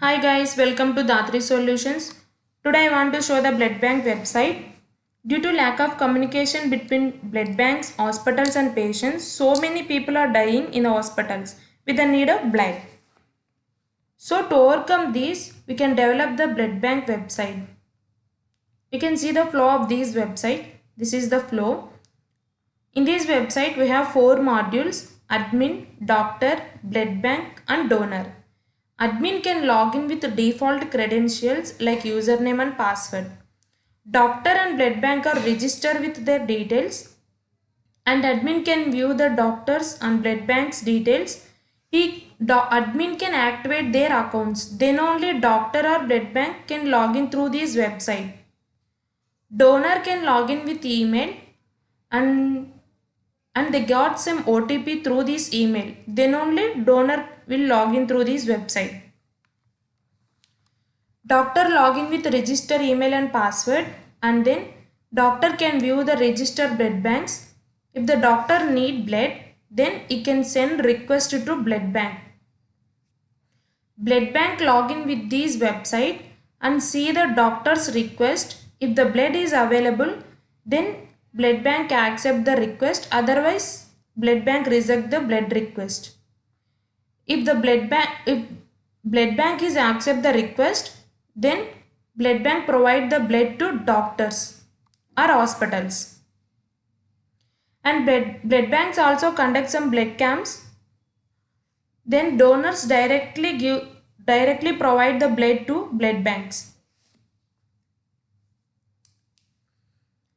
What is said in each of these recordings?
Hi guys, welcome to DHAATRI Solutions. Today I want to show the blood bank website. Due to lack of communication between blood banks, hospitals and patients, so many people are dying in the hospitals with the need of blood. So to overcome this, we can develop the blood bank website. We can see the flow of this website. This is the flow. In this website, we have 4 modules: admin, doctor, blood bank and donor. Admin can log in with default credentials like username and password. Doctor and blood bank are registered with their details, and admin can view the doctors and blood bank's details. Admin can activate their accounts. Then only doctor or blood bank can log in through this website. Donor can log in with email and they got some OTP through this email. Then only donor will log in through this website. Doctor log in with register email and password, and then doctor can view the registered blood banks. If the doctor need blood, then he can send request to blood bank. Blood bank log in with this website and see the doctor's request. If the blood is available, then blood bank accept the request. Otherwise, blood bank reject the blood request. If blood bank is accept the request, then blood bank provide the blood to doctors or hospitals. And blood banks also conduct some blood camps. Then donors directly provide the blood to blood banks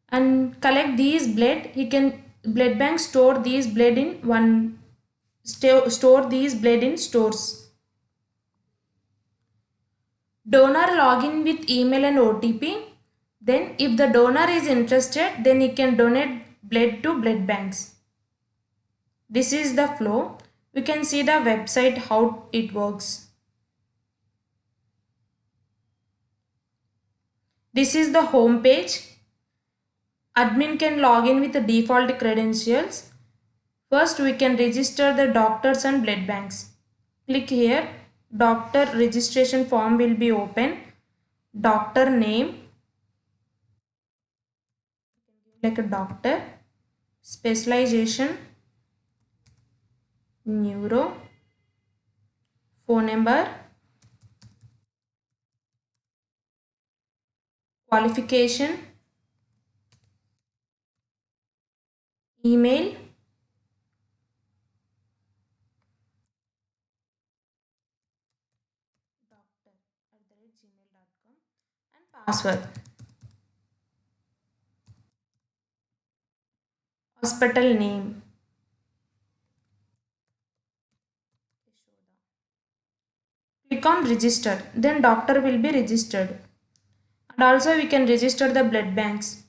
and collect these blood. Blood bank store these blood in store these blood in stores. Donor login with email and OTP. Then if the donor is interested, then he can donate blood to blood banks. This is the flow. We can see the website how it works. This is the home page. Admin can log in with the default credentials. First we can register the doctors and blood banks. Click here. Doctor registration form will be open. Doctor name like a doctor, specialization neuro, phone number, qualification, email, doctor@gmail.com and password. Hospital name. Click on register. Then doctor will be registered. And also we can register the blood banks.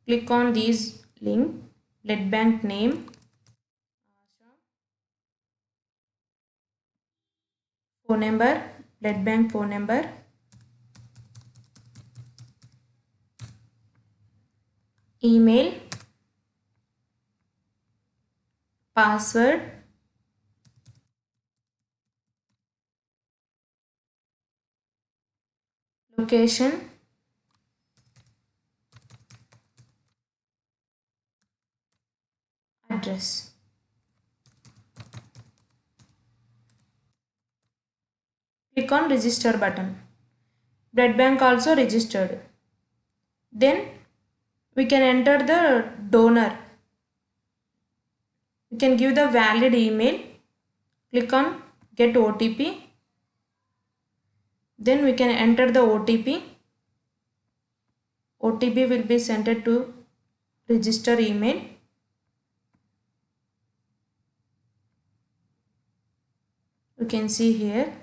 Click on these link. Blood bank name. Phone number. Blood bank phone number. Email. Password. Location. Address. Click on register button. Blood bank also registered. Then we can enter the donor. We can give the valid email. Click on get OTP. Then we can enter the OTP. OTP will be sent to register email. You can see here.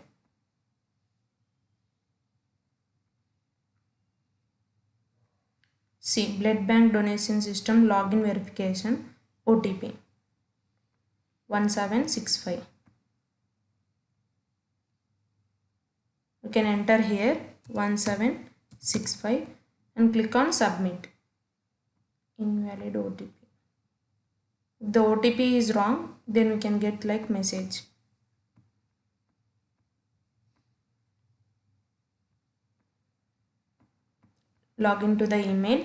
See, blood bank donation system login verification OTP 1765. You can enter here 1765 and click on submit. Invalid OTP. If the OTP is wrong, then we can get like message. log into the email.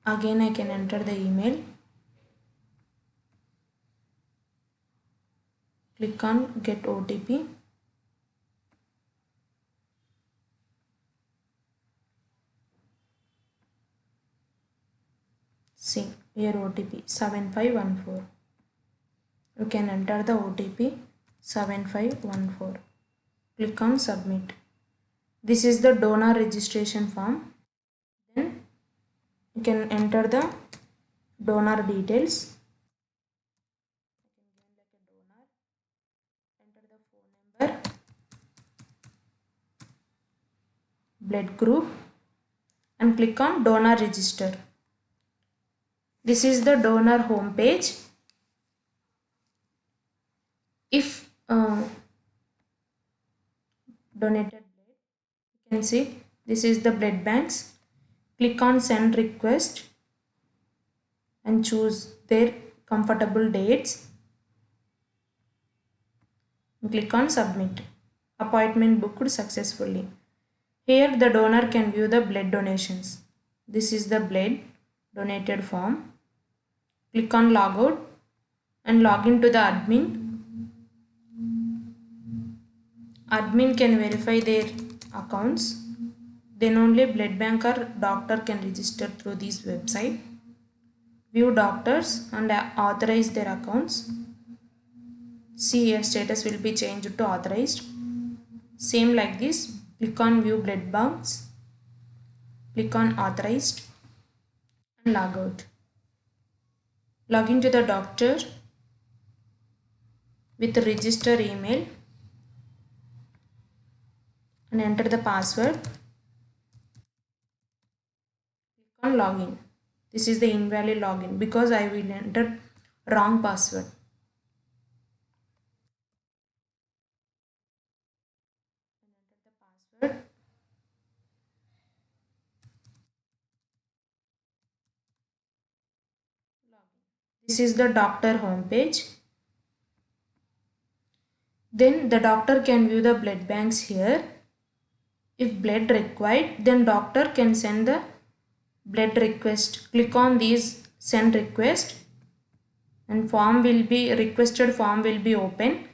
Again I can enter the email. Click on get OTP. See here OTP 7514. You can enter the OTP 7514. Click on submit. This is the donor registration form. Then you can enter the donor details. Enter the phone number, blood group, and click on donor register. This is the donor home page. If donated blood, you can see this is the blood banks. Click on send request and choose their comfortable dates. Click on submit. Appointment booked successfully. Here the donor can view the blood donations. This is the blood donated form. Click on logout and log into the admin. Admin can verify their accounts. Then only blood bank or doctor can register through this website. View doctors and authorize their accounts. See here status will be changed to authorized. Same like this. Click on view blood banks. Click on authorized and log out. Log into the doctor with register email and enter the password. Click on login. This is the invalid login because I will enter wrong password. Enter the password. This is the doctor home page. Then the doctor can view the blood banks here. If blood required, then doctor can send the blood request. Click on these send request and requested form will be open.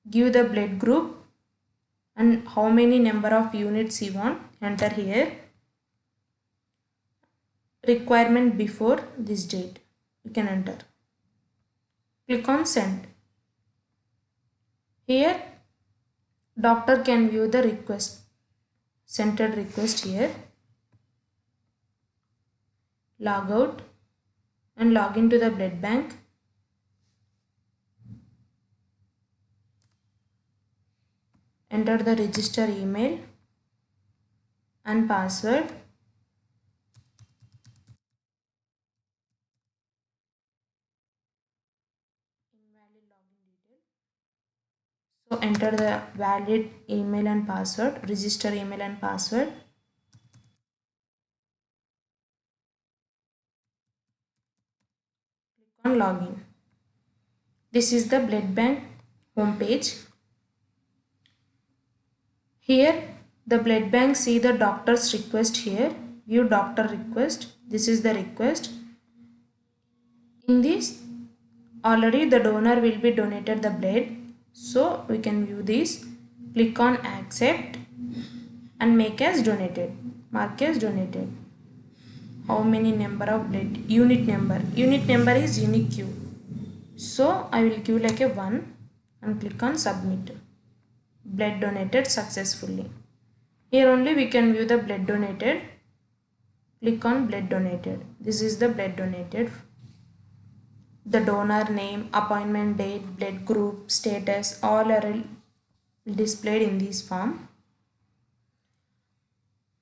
Give the blood group and how many number of units you want. Enter here. Requirement before this date. You can enter. Click on send. Here doctor can view the request. Centered request here. Log out and log into the blood bank. Enter the register email and password. Invalid login detail. So enter the valid email and password, register email and password. Click on login. This is the blood bank home page. Here the blood bank see the doctor's request here. View doctor request. This is the request. In this already the donor will be donated the blood. So we can view this. Click on accept and make as donated. Mark as donated. How many number of blood? Unit number. Unit number is unique queue. So I will give like a 1 and click on submit. Blood donated successfully. Here only we can view the blood donated. Click on blood donated. This is the blood donated. The donor name, appointment date, blood group, status, all are displayed in this form.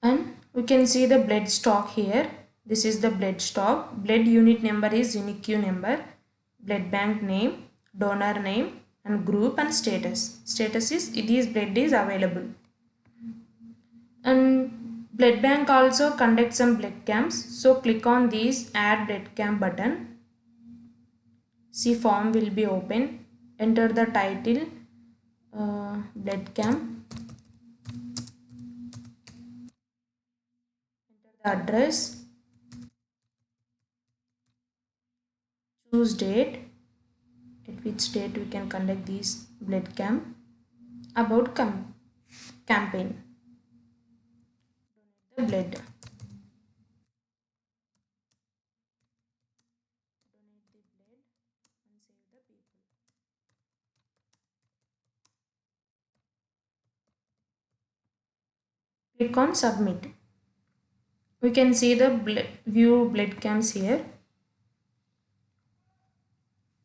And we can see the blood stock here. This is the blood stock. Blood unit number is unique queue number. Blood bank name, donor name and group and status. Status is this blood is available. And blood bank also conducts some blood camps. So click on this add blood camp button See, form will be open. Enter the title, blood camp, the address, choose date, at which date we can conduct this blood camp, about campaign, the blood, donate the blood and save the people. Click on submit. We can see the view blood camps here.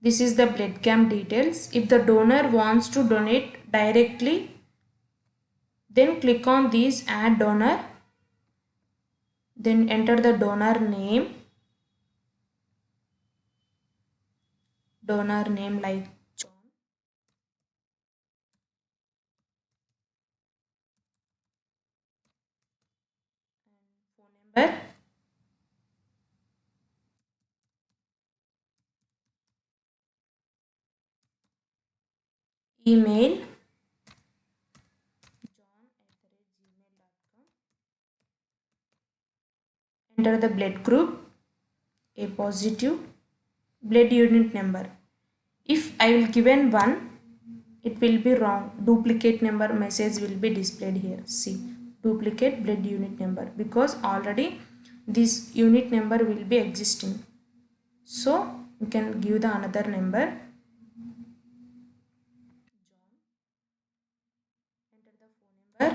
This is the blood camp details. If the donor wants to donate directly, then click on this add donor. Then enter the donor name like John. Phone number. Email. John@gmail.com. Enter the blood group, A positive, blood unit number. If I will given 1, it will be wrong. Duplicate number message will be displayed here. See, duplicate blood unit number, because already this unit number will be existing. So you can give the another number. Enter the phone number,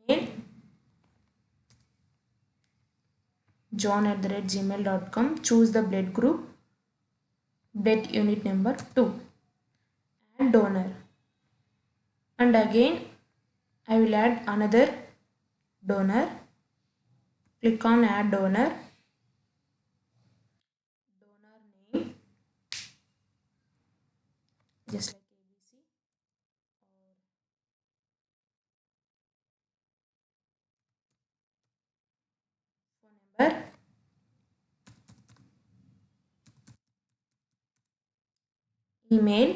email, john@gmail.com. Choose the blood group, blood unit number 2. Add donor. And again I will add another donor. Click on add donor. Donor name, just like ABC, or phone number, email,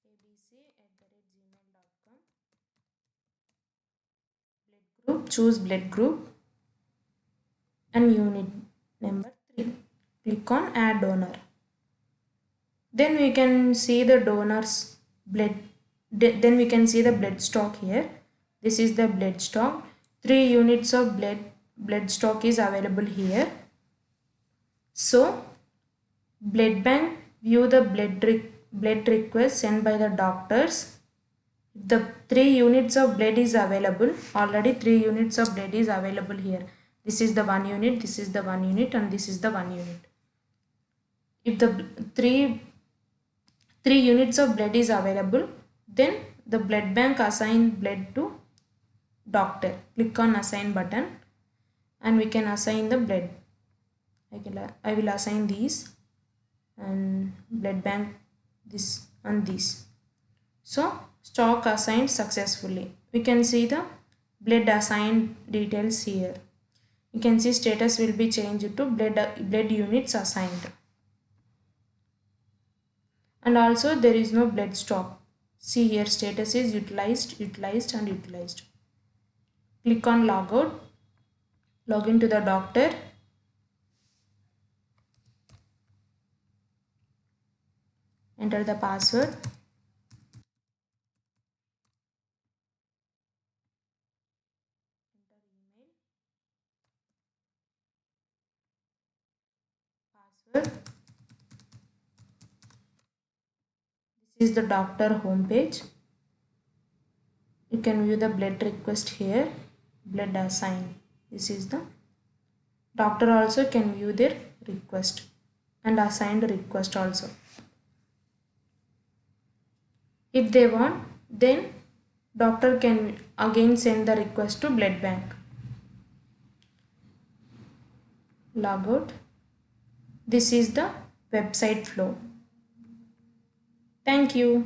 abc@gmail.com. Blood group, choose blood group, and unit number 3. Click on add donor. Then we can see the donor's blood. Then we can see the blood stock here. This is the blood stock. 3 units of blood stock is available here. So blood bank view the blood request sent by the doctors. The 3 units of blood is available. Already 3 units of blood is available here. This is the 1 unit, this is the 1 unit, and this is the 1 unit. If the 3 units of blood is available, then the blood bank assign blood to doctor. Click on assign button and we can assign the blood. I will assign these, and blood bank this and this. So stock assigned successfully. We can see the blood assigned details here. You can see status will be changed to blood units assigned. And also there is no blood stock. See here, status is utilized, utilized, and utilized. Click on logout. Log into the doctor. Enter the password. Enter email. Password. This is the doctor homepage. You can view the blood request here. Blood assigned. This is the doctor also can view their request and assigned request also. If they want, then doctor can again send the request to blood bank. Logout. This is the website flow. Thank you.